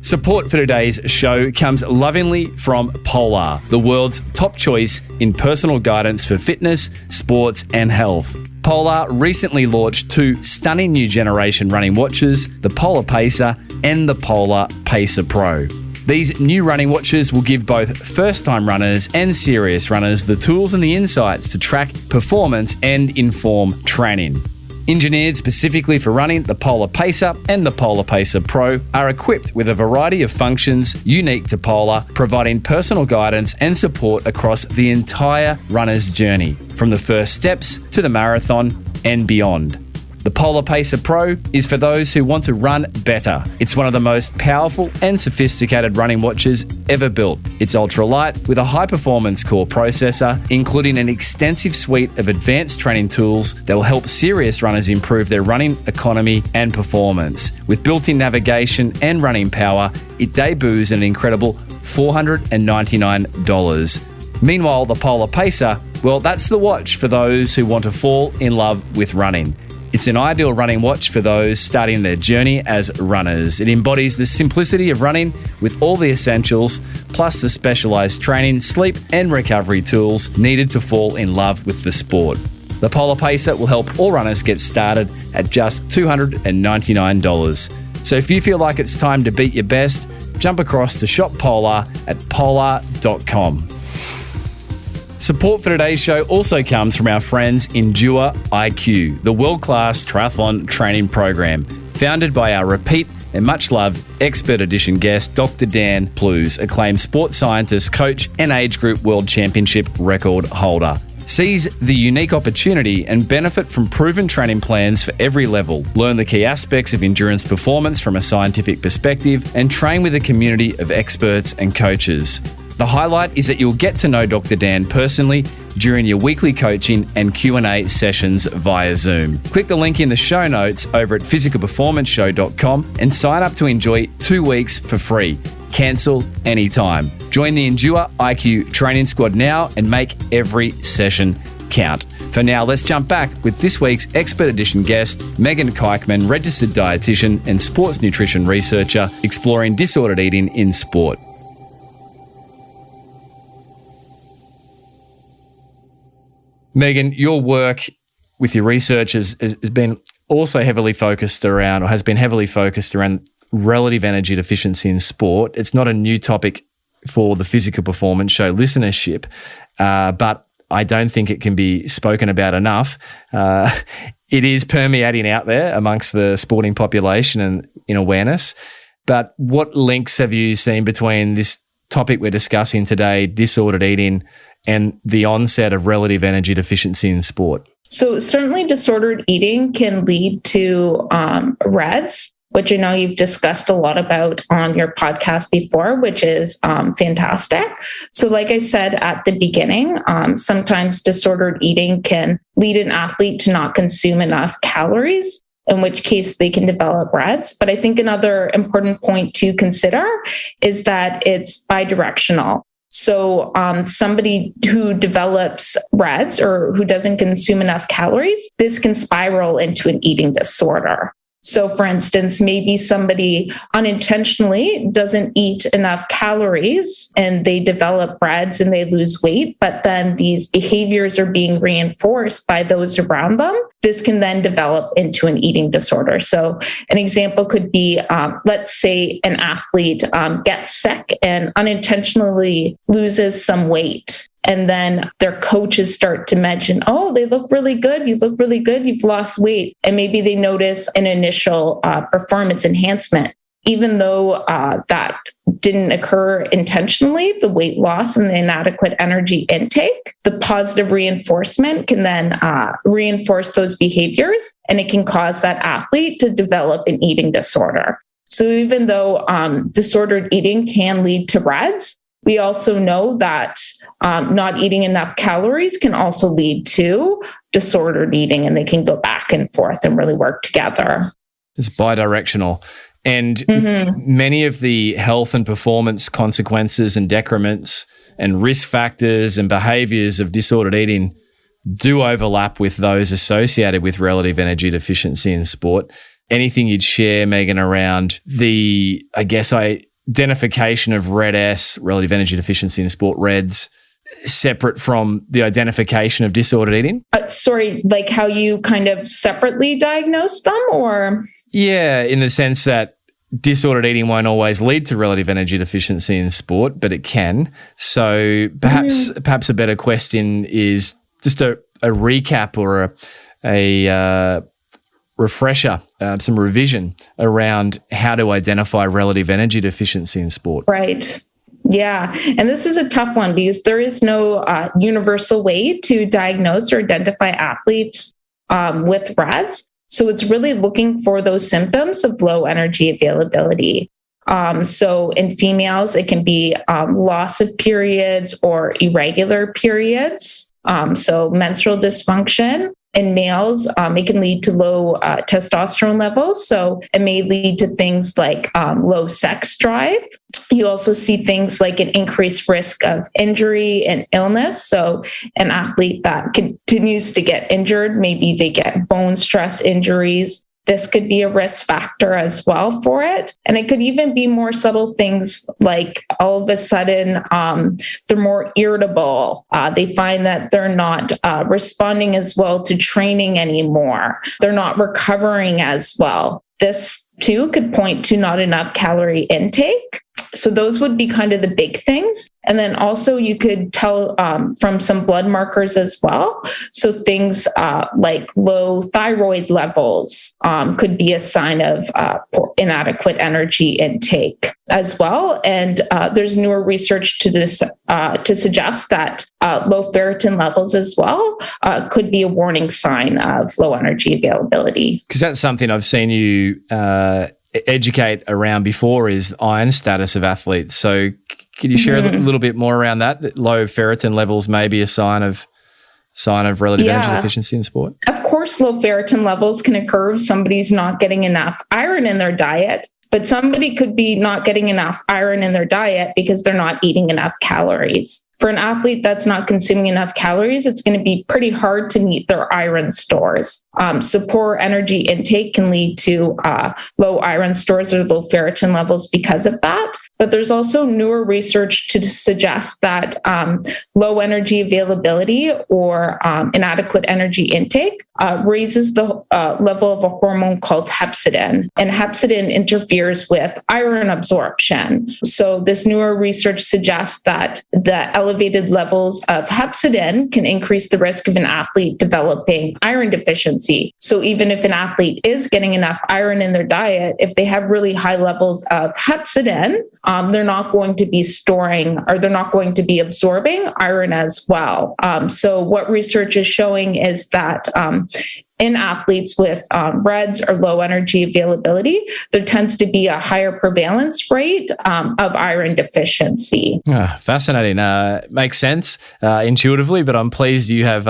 Support for today's show comes lovingly from Polar, the world's top choice in personal guidance for fitness, sports, and health. Polar recently launched 2 stunning new generation running watches, the Polar Pacer and the Polar Pacer Pro. These new running watches will give both first-time runners and serious runners the tools and the insights to track performance and inform training. Engineered specifically for running, the Polar Pacer and the Polar Pacer Pro are equipped with a variety of functions unique to Polar, providing personal guidance and support across the entire runner's journey, from the first steps to the marathon and beyond. The Polar Pacer Pro is for those who want to run better. It's one of the most powerful and sophisticated running watches ever built. It's ultralight with a high-performance core processor, including an extensive suite of advanced training tools that will help serious runners improve their running economy and performance. With built-in navigation and running power, it debuts at an incredible $499. Meanwhile, the Polar Pacer, well, that's the watch for those who want to fall in love with running. It's an ideal running watch for those starting their journey as runners. It embodies the simplicity of running with all the essentials, plus the specialized training, sleep, and recovery tools needed to fall in love with the sport. The Polar Pacer will help all runners get started at just $299. So if you feel like it's time to beat your best, jump across to Shop Polar at polar.com. Support for today's show also comes from our friends Endure IQ, the world-class triathlon training program, founded by our repeat and much loved expert edition guest, Dr. Dan Plews, acclaimed sports scientist, coach, and age group world championship record holder. Seize the unique opportunity and benefit from proven training plans for every level. Learn the key aspects of endurance performance from a scientific perspective and train with a community of experts and coaches. The highlight is that you'll get to know Dr. Dan personally during your weekly coaching and Q&A sessions via Zoom. Click the link in the show notes over at physicalperformanceshow.com and sign up to enjoy 2 weeks for free. Cancel anytime. Join the Endure IQ training squad now and make every session count. For now, let's jump back with this week's expert edition guest, Megan Kuikman, registered dietitian and sports nutrition researcher, exploring disordered eating in sport. Megan, your work with your research has been also heavily focused around, or has been heavily focused around, relative energy deficiency in sport. It's not a new topic for the Physical Performance Show listenership, but I don't think it can be spoken about enough. It is permeating out there amongst the sporting population and in awareness. But what links have you seen between this topic we're discussing today, disordered eating, and the onset of relative energy deficiency in sport? So certainly disordered eating can lead to REDS, which I know you've discussed a lot about on your podcast before, which is fantastic. So like I said at the beginning, sometimes disordered eating can lead an athlete to not consume enough calories, in which case they can develop REDS. But I think another important point to consider is that it's bidirectional. So somebody who develops REDS or who doesn't consume enough calories, this can spiral into an eating disorder. So for instance, maybe somebody unintentionally doesn't eat enough calories and they develop REDS and they lose weight, but then these behaviors are being reinforced by those around them. This can then develop into an eating disorder. So an example could be, let's say an athlete gets sick and unintentionally loses some weight. And then their coaches start to mention, oh, they look really good. You look really good. You've lost weight. And maybe they notice an initial performance enhancement, even though that didn't occur intentionally, the weight loss and the inadequate energy intake. The positive reinforcement can then reinforce those behaviors, and it can cause that athlete to develop an eating disorder. So even though disordered eating can lead to REDS, we also know that not eating enough calories can also lead to disordered eating, and they can go back and forth and really work together. It's bidirectional. And many of the health and performance consequences and decrements and risk factors and behaviours of disordered eating do overlap with those associated with relative energy deficiency in sport. Anything you'd share, Megan, around the, identification of RED-S, relative energy deficiency in sport, REDS, separate from the identification of disordered eating? Sorry, like how you kind of separately diagnose them, or? Yeah, in the sense that disordered eating won't always lead to relative energy deficiency in sport, but it can. So perhaps a better question is just a recap or a refresher, some revision around how to identify relative energy deficiency in sport. Right. Yeah. And this is a tough one because there is no universal way to diagnose or identify athletes with REDS. So it's really looking for those symptoms of low energy availability. So in females, it can be loss of periods or irregular periods. So menstrual dysfunction. In males, it can lead to low testosterone levels. So it may lead to things like low sex drive. You also see things like an increased risk of injury and illness. So an athlete that continues to get injured, maybe they get bone stress injuries. This could be a risk factor as well for it. And it could even be more subtle things like all of a sudden they're more irritable. They find that they're not responding as well to training anymore. They're not recovering as well. This too could point to not enough calorie intake. So those would be kind of the big things. And then also you could tell from some blood markers as well. So things like low thyroid levels could be a sign of inadequate energy intake as well. And there's newer research to suggest that low ferritin levels as well could be a warning sign of low energy availability. Because that's something I've seen you educate around before, is iron status of athletes. So can you share a little bit more around that low ferritin levels may be a sign of relative energy deficiency in sport? Of course, low ferritin levels can occur if somebody's not getting enough iron in their diet, but somebody could be not getting enough iron in their diet because they're not eating enough calories. For an athlete that's not consuming enough calories, it's going to be pretty hard to meet their iron stores. So poor energy intake can lead to low iron stores or low ferritin levels because of that. But there's also newer research to suggest that low energy availability or inadequate energy intake raises the level of a hormone called hepcidin. And hepcidin interferes with iron absorption. So this newer research suggests that the elevated levels of hepcidin can increase the risk of an athlete developing iron deficiency. So even if an athlete is getting enough iron in their diet, if they have really high levels of hepcidin, they're not going to be storing or they're not going to be absorbing iron as well. So what research is showing is that in athletes with REDS or low energy availability, there tends to be a higher prevalence rate of iron deficiency. Fascinating. Makes sense intuitively, but I'm pleased you have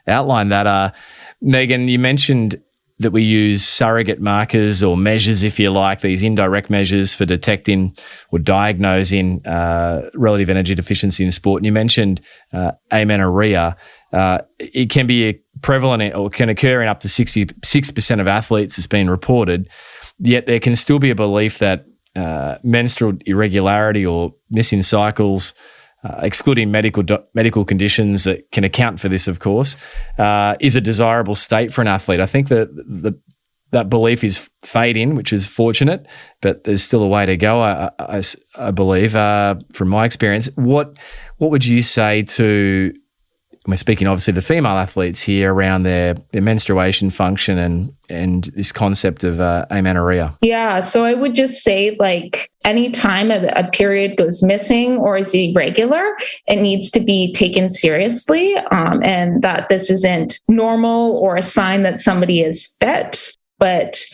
outlined that. Megan, you mentioned that we use surrogate markers or measures, if you like, these indirect measures for detecting or diagnosing relative energy deficiency in sport. And you mentioned amenorrhea. It can be prevalent or can occur in up to 66% of athletes, it's been reported, yet there can still be a belief that menstrual irregularity or missing cycles, excluding medical conditions that can account for this, of course, is a desirable state for an athlete. I think that belief is fading, which is fortunate, but there's still a way to go, I believe, from my experience. What would you say to, we're speaking obviously the female athletes here, around their menstruation function and this concept of amenorrhea? Yeah, so I would just say, like, anytime a period goes missing or is irregular, it needs to be taken seriously, and that this isn't normal or a sign that somebody is fit, but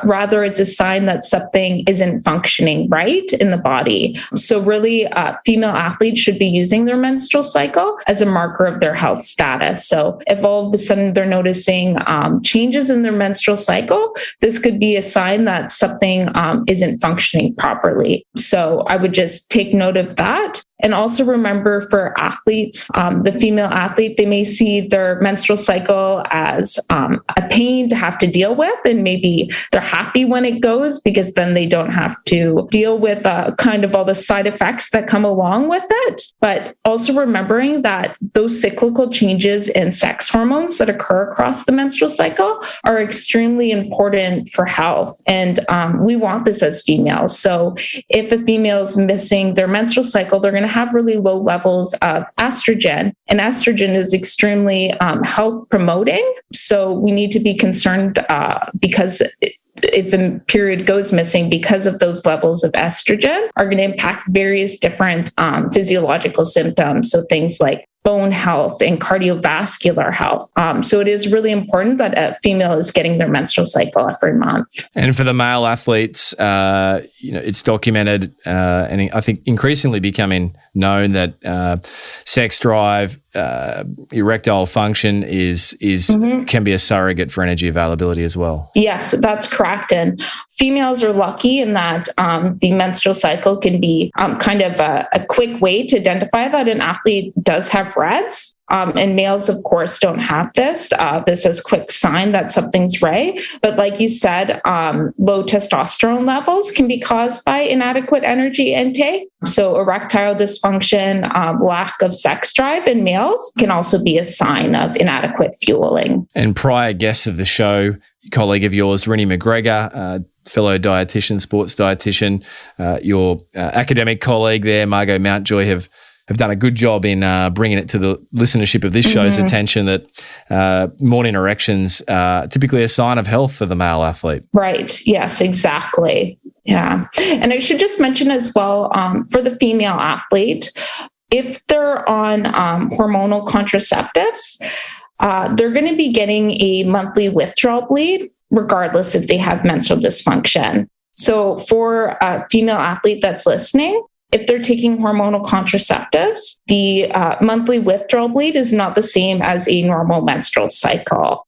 rather it's a sign that something isn't functioning right in the body. So really, female athletes should be using their menstrual cycle as a marker of their health status. So if all of a sudden they're noticing changes in their menstrual cycle, this could be a sign that something isn't functioning properly. So I would just take note of that. And also remember, for athletes, the female athlete, they may see their menstrual cycle as a pain to have to deal with, and maybe they're happy when it goes because then they don't have to deal with kind of all the side effects that come along with it. But also remembering that those cyclical changes in sex hormones that occur across the menstrual cycle are extremely important for health. And we want this as females. So if a female is missing their menstrual cycle, they're going to have really low levels of estrogen, and estrogen is extremely health promoting. So we need to be concerned because if a period goes missing, because of those levels of estrogen are going to impact various different physiological symptoms. So things like bone health and cardiovascular health. So it is really important that a female is getting their menstrual cycle every month. And for the male athletes, it's documented and I think increasingly becoming known that sex drive, erectile function can be a surrogate for energy availability as well. Yes, that's correct. And females are lucky in that the menstrual cycle can be kind of a quick way to identify that an athlete does have REDS. And males, of course, don't have this. This is a quick sign that something's right. But like you said, low testosterone levels can be caused by inadequate energy intake. So erectile dysfunction, lack of sex drive in males can also be a sign of inadequate fueling. And prior guests of the show, colleague of yours, Rennie McGregor, fellow dietitian, sports dietitian, your academic colleague there, Margot Mountjoy, have done a good job in bringing it to the listenership of this show's attention that morning erections are typically a sign of health for the male athlete. Right. Yes, exactly. Yeah. And I should just mention as well, for the female athlete, if they're on hormonal contraceptives, they're going to be getting a monthly withdrawal bleed, regardless if they have menstrual dysfunction. So for a female athlete that's listening, if they're taking hormonal contraceptives, the monthly withdrawal bleed is not the same as a normal menstrual cycle,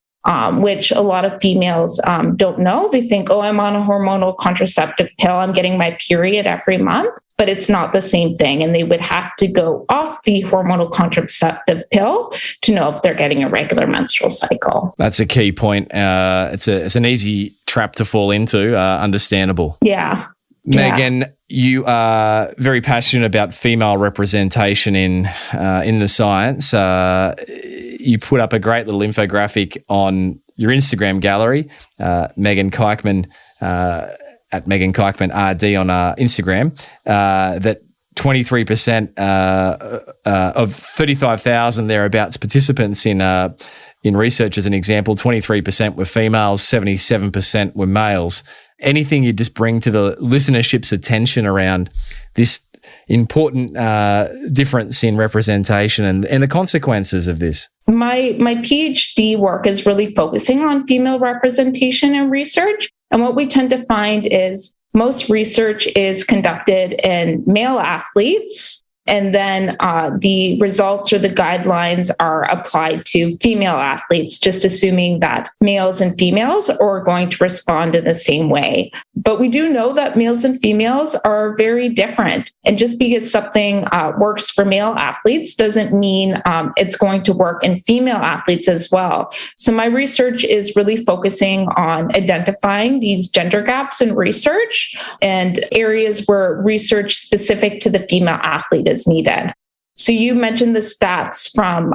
which a lot of females don't know. They think, oh, I'm on a hormonal contraceptive pill. I'm getting my period every month, but it's not the same thing. And they would have to go off the hormonal contraceptive pill to know if they're getting a regular menstrual cycle. That's a key point. It's an easy trap to fall into, understandable. Yeah. Megan, you are very passionate about female representation in the science. You put up a great little infographic on your Instagram gallery, Megan Kuikman, at Megan Kuikman RD on Instagram, that 23% of 35,000 thereabouts participants in research, as an example, 23% were females, 77% were males. Anything you just bring to the listenership's attention around this important difference in representation and the consequences of this? My PhD work is really focusing on female representation in research. And what we tend to find is most research is conducted in male athletes, and then the results or the guidelines are applied to female athletes, just assuming that males and females are going to respond in the same way. But we do know that males and females are very different. And just because something works for male athletes doesn't mean it's going to work in female athletes as well. So my research is really focusing on identifying these gender gaps in research and areas where research specific to the female athlete is needed. So you mentioned the stats from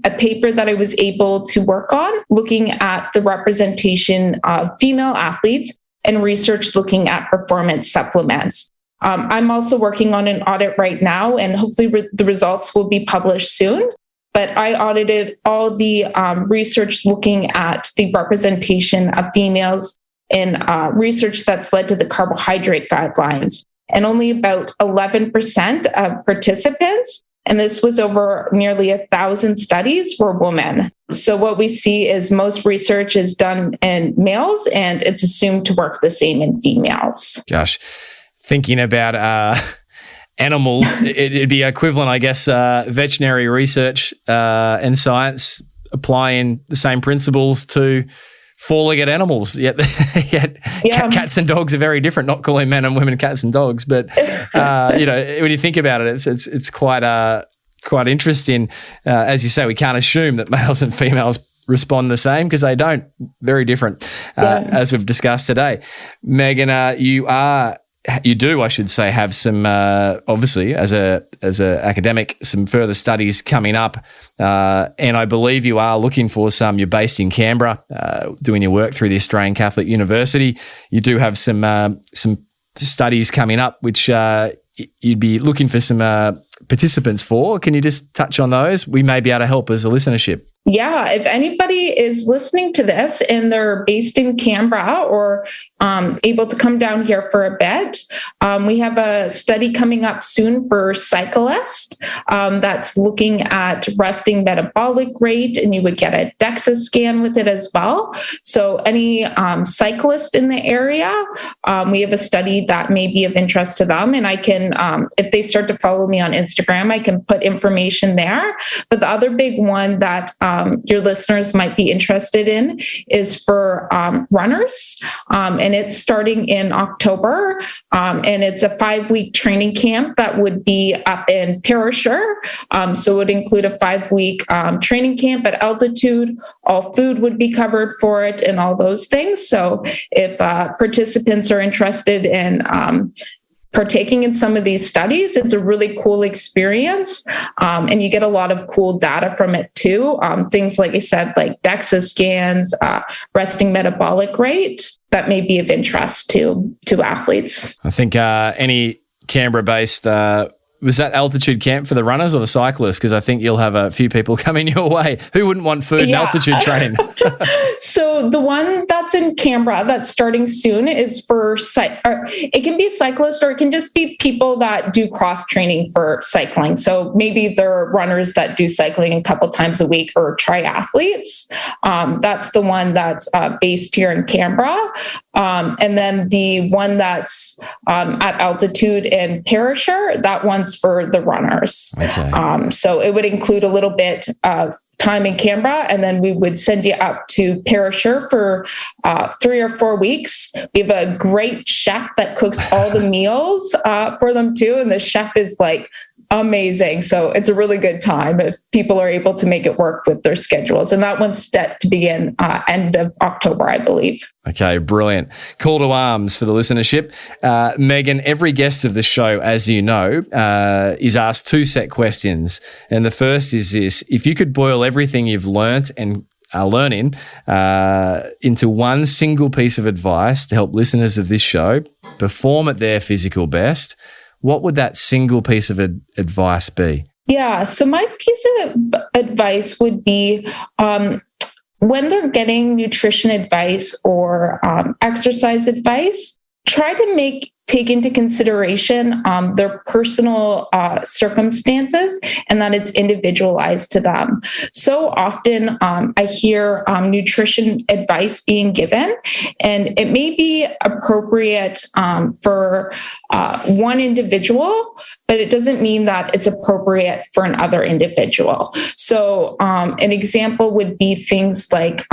a paper that I was able to work on, looking at the representation of female athletes and research looking at performance supplements. I'm also working on an audit right now, and hopefully the results will be published soon. But I audited all the research looking at the representation of females in research that's led to the carbohydrate guidelines. And only about 11% of participants, and this was over nearly 1,000 studies, were women. So what we see is most research is done in males, and it's assumed to work the same in females. Gosh, thinking about animals, it'd be equivalent, I guess, veterinary research and science applying the same principles to four-legged animals, yet cats and dogs are very different. Not calling men and women cats and dogs, but when you think about it, it's quite interesting. As you say, we can't assume that males and females respond the same because they don't. Very different, as we've discussed today. Megan, you do, I should say, have some obviously as a academic, some further studies coming up, and I believe you are looking for some. You're based in Canberra, doing your work through the Australian Catholic University. You do have some studies coming up, which you'd be looking for some participants for. Can you just touch on those? We may be able to help as a listenership. Yeah, if anybody is listening to this and they're based in Canberra or able to come down here for a bit, we have a study coming up soon for cyclists that's looking at resting metabolic rate, and you would get a DEXA scan with it as well. So any cyclist in the area, we have a study that may be of interest to them, and I can, if they start to follow me on Instagram, I can put information there. But the other big one that your listeners might be interested in is for runners, and it's starting in October, and it's a 5-week training camp that would be up in Perisher. So it would include a 5-week training camp at altitude. All food would be covered for it and all those things. So if participants are interested in partaking in some of these studies. It's a really cool experience, and you get a lot of cool data from it too. Things like I said, like DEXA scans, resting metabolic rate, that may be of interest to athletes. I think any Canberra-based, was that altitude camp for the runners or the cyclists? Because I think you'll have a few people coming your way. Who wouldn't want food and altitude training? So the one that's in Canberra that's starting soon is for, it can be cyclists or it can just be people that do cross training for cycling. So maybe they're runners that do cycling a couple times a week or triathletes. That's the one that's based here in Canberra. And then the one that's at altitude in Perisher, that one's for the runners. Okay. So it would include a little bit of time in Canberra, and then we would send you up to Perisher for 3 or 4 weeks. We have a great chef that cooks all the meals for them too, and the chef is like amazing. So it's a really good time if people are able to make it work with their schedules. And that one's set to begin end of October, I believe. Okay, brilliant. Call to arms for the listenership. Megan, every guest of the show, as you know, is asked 2 set questions. And the first is this: if you could boil everything you've learnt and are learning into one single piece of advice to help listeners of this show perform at their physical best, what would that single piece of advice be? Yeah, so my piece of advice would be when they're getting nutrition advice or exercise advice, try to take into consideration their personal circumstances and that it's individualized to them. So often I hear nutrition advice being given, and it may be appropriate for one individual, but it doesn't mean that it's appropriate for another individual. So an example would be things like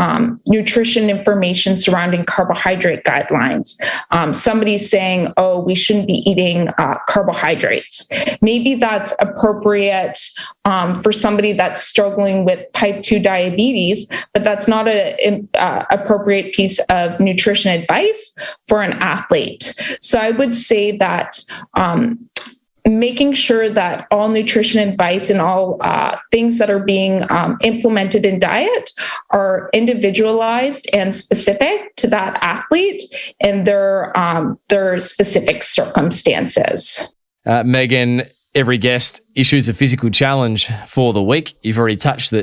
nutrition information surrounding carbohydrate guidelines. Somebody's saying, oh, we shouldn't be eating carbohydrates. Maybe that's appropriate for somebody that's struggling with type 2 diabetes, but that's not an appropriate piece of nutrition advice for an athlete. So I would say that making sure that all nutrition advice and all things that are being implemented in diet are individualized and specific to that athlete and their specific circumstances. Megan, every guest issues a physical challenge for the week. You've already touched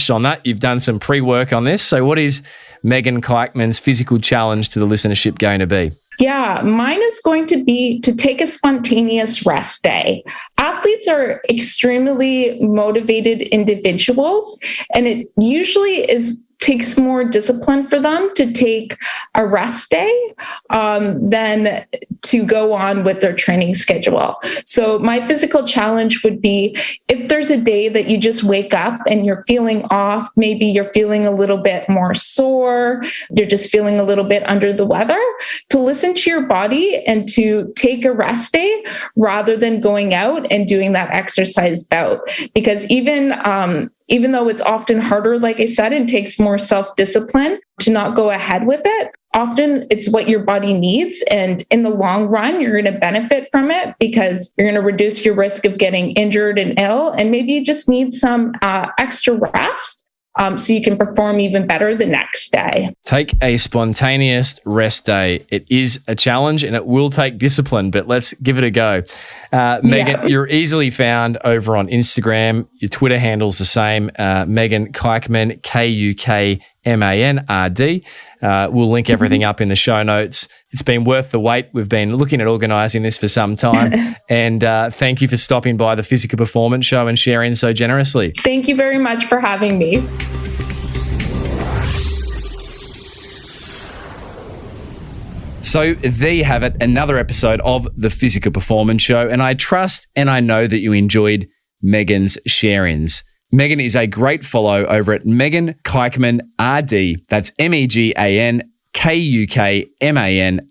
on that. You've done some pre-work on this. So what is Megan Kuikman's physical challenge to the listenership going to be? Yeah, mine is going to be to take a spontaneous rest day. Athletes are extremely motivated individuals, and it usually takes more discipline for them to take a rest day than to go on with their training schedule. So my physical challenge would be if there's a day that you just wake up and you're feeling off, maybe you're feeling a little bit more sore, you're just feeling a little bit under the weather, to listen to your body and to take a rest day rather than going out and doing that exercise bout. Because even though it's often harder, like I said, and takes more self-discipline to not go ahead with it, often it's what your body needs. And in the long run, you're going to benefit from it because you're going to reduce your risk of getting injured and ill. And maybe you just need some extra rest so you can perform even better the next day. Take a spontaneous rest day. It is a challenge and it will take discipline, but let's give it a go. Megan, You're easily found over on Instagram. Your Twitter handle's the same, Megan Kuikman, Kuikmanrd. We'll link everything up in the show notes. It's been worth the wait. We've been looking at organising this for some time. And thank you for stopping by the Physical Performance Show and sharing so generously. Thank you very much for having me. So there you have it, another episode of the Physical Performance Show. And I trust and I know that you enjoyed Megan's share-ins. Megan is a great follow over at Megan Kuikman RD. That's MEGAN KUKMANRD.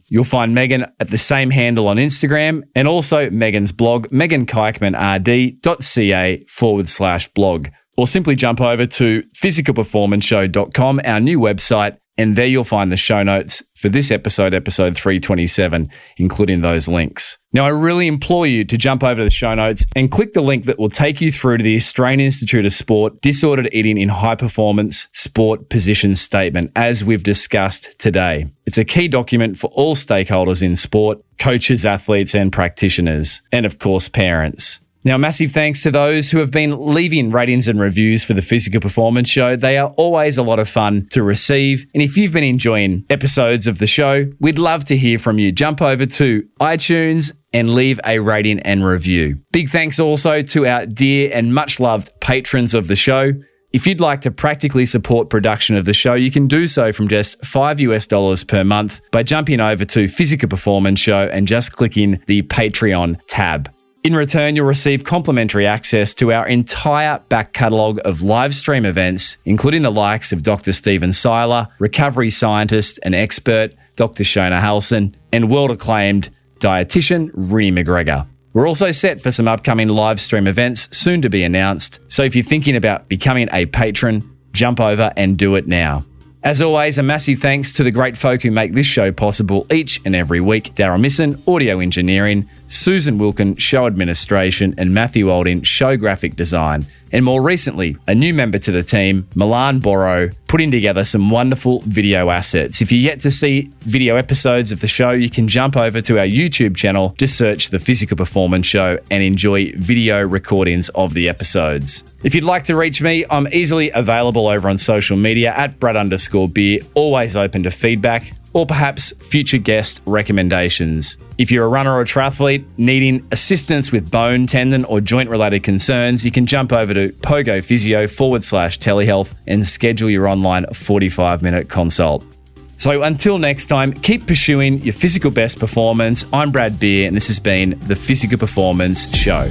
You'll find Megan at the same handle on Instagram and also Megan's blog, megankuikmanrd.ca/blog. Or simply jump over to physicalperformanceshow.com, our new website, And there you'll find the show notes for this episode 327, including those links. Now, I really implore you to jump over to the show notes and click the link that will take you through to the Australian Institute of Sport Disordered Eating in High Performance Sport Position Statement, as we've discussed today. It's a key document for all stakeholders in sport, coaches, athletes, and practitioners, and of course, parents. Now, massive thanks to those who have been leaving ratings and reviews for the Physical Performance Show. They are always a lot of fun to receive. And if you've been enjoying episodes of the show, we'd love to hear from you. Jump over to iTunes and leave a rating and review. Big thanks also to our dear and much loved patrons of the show. If you'd like to practically support production of the show, you can do so from just $5 per month by jumping over to Physical Performance Show and just clicking the Patreon tab. In return, you'll receive complimentary access to our entire back catalogue of live stream events, including the likes of Dr. Stephen Seiler, recovery scientist and expert Dr. Shona Halson, and world-acclaimed dietitian Rinny McGregor. We're also set for some upcoming live stream events soon to be announced, so if you're thinking about becoming a patron, jump over and do it now. As always, a massive thanks to the great folk who make this show possible each and every week. Darryl Misson, audio engineering, Susan Wilkin, show administration, and Matthew Olding, show graphic design. And more recently, a new member to the team, Milan Borrow, putting together some wonderful video assets. If you're yet to see video episodes of the show, you can jump over to our YouTube channel, just search The Physical Performance Show, and enjoy video recordings of the episodes. If you'd like to reach me, I'm easily available over on social media at Brad_Beer, always open to feedback, or perhaps future guest recommendations. If you're a runner or a triathlete needing assistance with bone, tendon, or joint-related concerns, you can jump over to pogophysio.com/telehealth and schedule your online 45-minute consult. So until next time, keep pursuing your physical best performance. I'm Brad Beer, and this has been The Physical Performance Show.